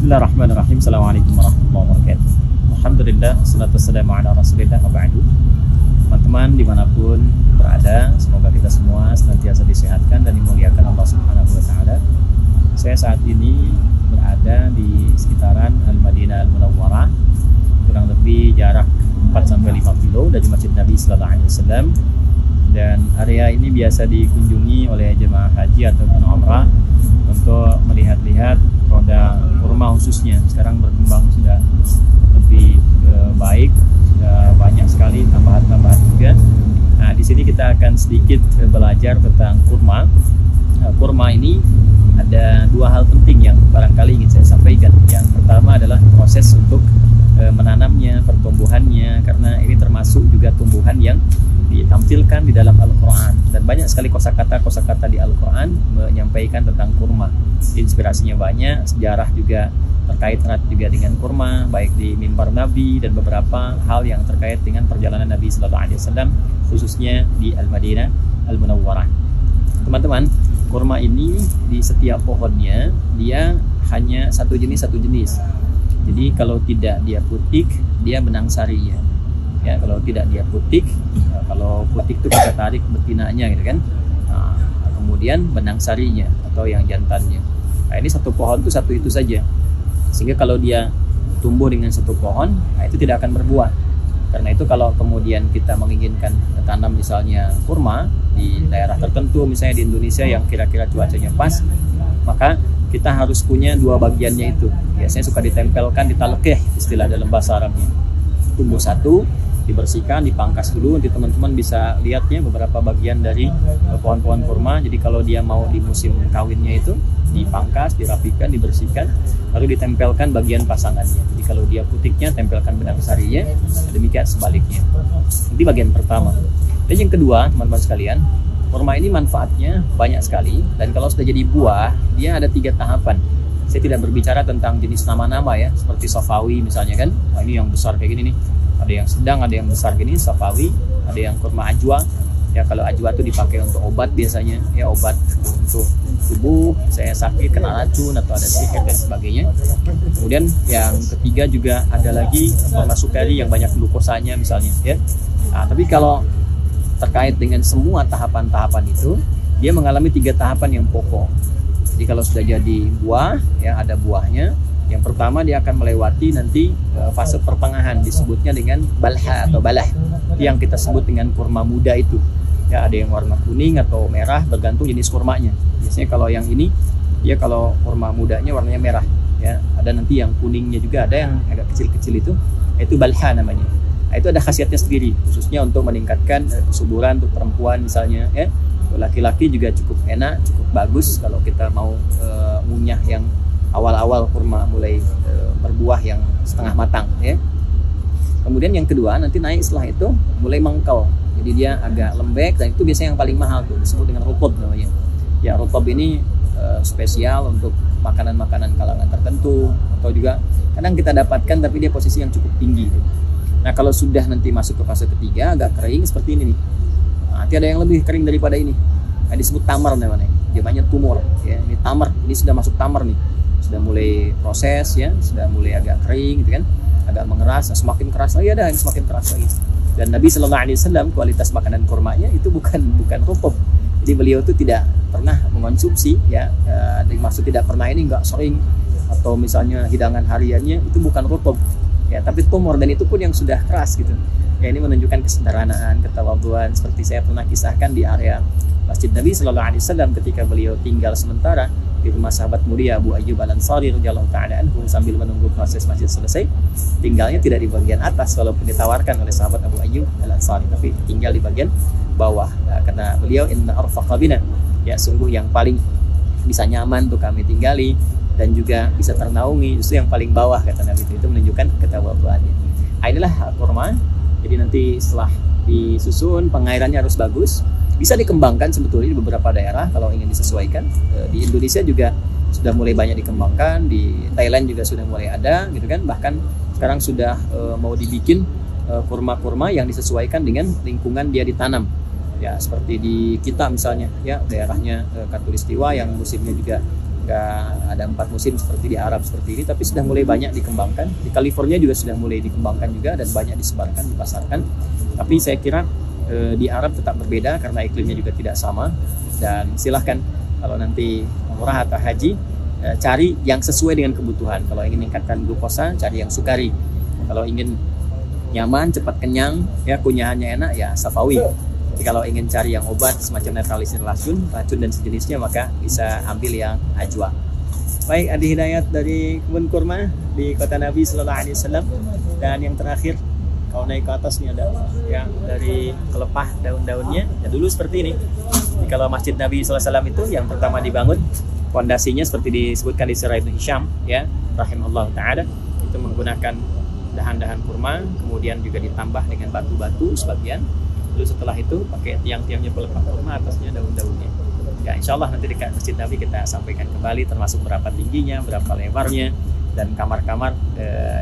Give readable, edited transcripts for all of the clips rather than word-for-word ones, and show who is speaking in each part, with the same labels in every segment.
Speaker 1: Bismillahirrahmanirrahim. Assalamualaikum warahmatullahi wabarakatuh. Alhamdulillah, salatu wassalamu ala rasulillah wa ba'du. Teman-teman dimanapun berada, semoga kita semua senantiasa disehatkan dan dimuliakan Allah Subhanahu wa Ta'ala. Saya saat ini berada di sekitaran Al-Madinah Al-Munawwarah, kurang lebih jarak 4-5 kilo dari Masjid Nabi Sallallahu Alaihi Wasallam. Dan area ini biasa dikunjungi oleh jemaah haji ataupun umrah untuk melihat-lihat roda kurma khususnya. Sekarang berkembang sudah lebih baik, sudah banyak sekali tambahan-tambahan juga. Nah, di sini kita akan sedikit belajar tentang kurma. Kurma ini ada dua hal penting yang barangkali ingin saya sampaikan. Yang pertama adalah proses untuk menanamnya, pertumbuhannya, karena ini termasuk juga tumbuhan yang ditampilkan di dalam Al-Quran, dan banyak sekali kosakata di Al-Quran menyampaikan tentang kurma. Inspirasinya banyak, sejarah juga terkait erat juga dengan kurma, baik di mimbar Nabi dan beberapa hal yang terkait dengan perjalanan Nabi Sallallahu Alaihi Wasallam, khususnya di Al-Madinah Al-Munawwarah. Teman-teman, kurma ini di setiap pohonnya dia hanya satu jenis. Jadi kalau tidak dia putik, dia benang sarinya. Ya, kalau tidak dia putik, kalau putik itu kita tarik betinanya gitu kan. Nah, kemudian benang sarinya atau yang jantannya. Nah, ini satu pohon itu satu itu saja. Sehingga kalau dia tumbuh dengan satu pohon, nah itu tidak akan berbuah. Karena itu kalau kemudian kita menginginkan tanam misalnya kurma di daerah tertentu, misalnya di Indonesia yang kira-kira cuacanya pas, maka kita harus punya dua bagiannya itu. Biasanya suka ditempelkan di talekeh, istilah dalam bahasa Arabnya. Tumbuh satu, dibersihkan, dipangkas dulu. Nanti teman-teman bisa lihatnya beberapa bagian dari pohon-pohon kurma. Jadi kalau dia mau di musim kawinnya itu dipangkas, dirapikan, dibersihkan, lalu ditempelkan bagian pasangannya. Jadi kalau dia putiknya, tempelkan benang sarinya, demikian sebaliknya. Nanti bagian pertama. Dan yang kedua, teman-teman sekalian, kurma ini manfaatnya banyak sekali, dan kalau sudah jadi buah, dia ada 3 tahapan. Saya tidak berbicara tentang jenis nama-nama ya, seperti safawi misalnya kan. Nah, ini yang besar kayak gini nih. Ada yang sedang, ada yang besar gini, safawi. Ada yang kurma ajwa. Ya, kalau ajwa itu dipakai untuk obat biasanya, ya obat untuk tubuh, saya sakit, kena racun atau ada sihir dan sebagainya. Kemudian yang ketiga juga ada lagi kurma sukari yang banyak glukosanya misalnya ya. Nah, tapi kalau terkait dengan semua tahapan-tahapan itu, dia mengalami 3 tahapan yang pokok. Jadi kalau sudah jadi buah, ya ada buahnya. Yang pertama dia akan melewati nanti fase pertengahan, disebutnya dengan balha atau balah, yang kita sebut dengan kurma muda itu. Ya, ada yang warna kuning atau merah bergantung jenis kurmanya. Biasanya kalau yang ini, ya kalau kurma mudanya warnanya merah. Ya, ada nanti yang kuningnya juga, ada yang agak kecil-kecil itu balha namanya. Nah, itu ada khasiatnya sendiri, khususnya untuk meningkatkan kesuburan untuk perempuan misalnya. Ya, laki-laki juga cukup enak, cukup bagus kalau kita mau ngunyah yang awal-awal kurma mulai berbuah yang setengah matang ya. Kemudian yang kedua nanti naik setelah itu mulai mengkel, jadi dia agak lembek, dan itu biasanya yang paling mahal tuh, disebut dengan rutob namanya. Ya, rutob ini spesial untuk makanan-makanan kalangan tertentu, atau juga kadang kita dapatkan tapi dia posisi yang cukup tinggi tuh. Nah, kalau sudah nanti masuk ke fase ketiga agak kering seperti ini nih. Nah, nanti ada yang lebih kering daripada ini. Nah, disebut tamar namanya. Namanya tumor ya. Ini tamar, ini sudah masuk tamar nih. Sudah mulai proses ya, sudah mulai agak kering gitu kan. Agak mengeras, semakin keras lagi ada, semakin keras lagi. Dan Nabi Sallallahu Alaihi Wasallam kualitas makanan kurmanya itu bukan rupop. Jadi beliau itu tidak pernah mengonsumsi ya, dimaksud tidak pernah ini enggak sering, atau misalnya hidangan hariannya itu bukan rupop. Ya, tapi tumor, dan itu pun yang sudah keras gitu. Ya, ini menunjukkan kesederhanaan, ketawaduan, seperti saya pernah kisahkan di area Masjid Nabi Sallallahu Alaihi Wasallam ketika beliau tinggal sementara di rumah sahabat mulia Abu Ayyub Al-Ansari radhiyallahu ta'ala anhu sambil menunggu proses masjid selesai. Tinggalnya tidak di bagian atas walaupun ditawarkan oleh sahabat Abu Ayyub Al-Ansari, tapi tinggal di bagian bawah. Nah, karena beliau inna arfaqa bina, ya sungguh yang paling bisa nyaman untuk kami tinggali dan juga bisa ternaungi justru yang paling bawah, kata Nabi. Itu menunjukkan ketawaduannya. Nah, inilah kurma. Jadi nanti setelah disusun, pengairannya harus bagus. Bisa dikembangkan sebetulnya di beberapa daerah kalau ingin disesuaikan. Di Indonesia juga sudah mulai banyak dikembangkan, di Thailand juga sudah mulai ada gitu kan. Bahkan sekarang sudah mau dibikin kurma-kurma yang disesuaikan dengan lingkungan dia ditanam. Ya, seperti di kita misalnya ya, daerahnya Katulistiwa yang musimnya juga nggak ada 4 musim seperti di Arab seperti ini, tapi sudah mulai banyak dikembangkan. Di California juga sudah mulai dikembangkan juga dan banyak disebarkan, dipasarkan. Tapi saya kira di Arab tetap berbeda karena iklimnya juga tidak sama. Dan silahkan kalau nanti umrah atau haji, cari yang sesuai dengan kebutuhan. Kalau ingin meningkatkan glukosa, cari yang sukari. Kalau ingin nyaman, cepat kenyang, ya kunyahannya enak, ya safawi. Jadi kalau ingin cari yang obat semacam netralisir racun dan sejenisnya, maka bisa ambil yang ajwa. Baik, Adi Hidayat dari kebun kurma di kota Nabi Sallallahu Alaihi Wasallam. Dan yang terakhir, kalau naik ke atas nih ada ya dari kelepah daun-daunnya. Ya dulu seperti ini. Jadi kalau Masjid Nabi Sallallahu Alaihi Wasallam itu yang pertama dibangun, fondasinya seperti disebutkan di Sirah Ibnu Hisham, ya, rahimahullah taala, itu menggunakan dahan-dahan kurma, kemudian juga ditambah dengan batu-batu sebagian. Lalu setelah itu pakai tiang-tiangnya pelepah kurma, atasnya daun-daunnya. Ya, insya Allah nanti dekat Masjid Nabi kita sampaikan kembali termasuk berapa tingginya, berapa lebarnya, dan kamar-kamar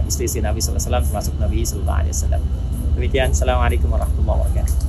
Speaker 1: istri Nabi SAW termasuk Nabi SAW. Demikian, Assalamualaikum warahmatullahi wabarakatuh.